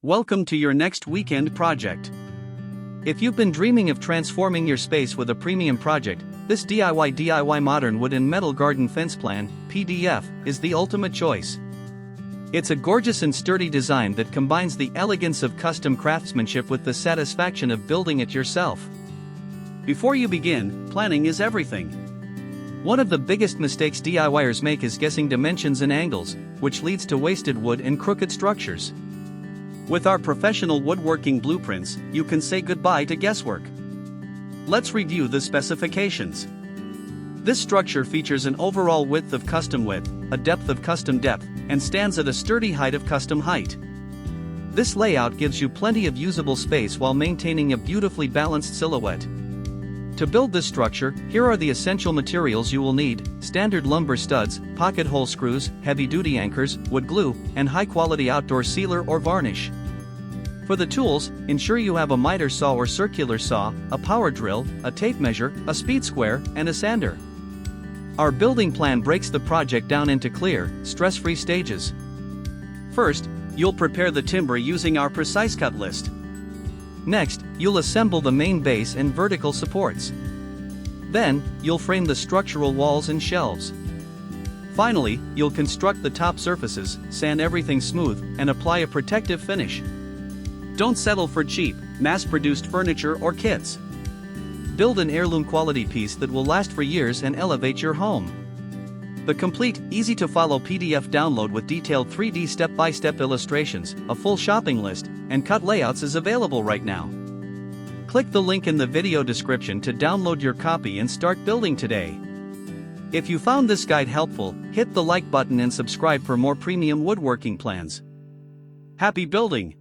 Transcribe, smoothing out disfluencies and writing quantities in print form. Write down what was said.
Welcome to your next weekend project. If you've been dreaming of transforming your space with a premium project, this DIY Modern Wood and Metal Garden Fence Plan, PDF, is the ultimate choice. It's a gorgeous and sturdy design that combines the elegance of custom craftsmanship with the satisfaction of building it yourself. Before you begin, planning is everything. One of the biggest mistakes DIYers make is guessing dimensions and angles, which leads to wasted wood and crooked structures. With our professional woodworking blueprints, you can say goodbye to guesswork. Let's review the specifications. This structure features an overall width of custom width, a depth of custom depth, and stands at a sturdy height of custom height. This layout gives you plenty of usable space while maintaining a beautifully balanced silhouette. To build this structure, here are the essential materials you will need: standard lumber studs, pocket hole screws, heavy-duty anchors, wood glue, and high-quality outdoor sealer or varnish. For the tools, ensure you have a miter saw or circular saw, a power drill, a tape measure, a speed square, and a sander. Our building plan breaks the project down into clear, stress-free stages. First, you'll prepare the timber using our precise cut list. Next, you'll assemble the main base and vertical supports. Then, you'll frame the structural walls and shelves. Finally, you'll construct the top surfaces, sand everything smooth, and apply a protective finish. Don't settle for cheap, mass-produced furniture or kits. Build an heirloom quality piece that will last for years and elevate your home. The complete, easy-to-follow PDF download with detailed 3D step-by-step illustrations, a full shopping list, and cut layouts is available right now. Click the link in the video description to download your copy and start building today. If you found this guide helpful, hit the like button and subscribe for more premium woodworking plans. Happy building!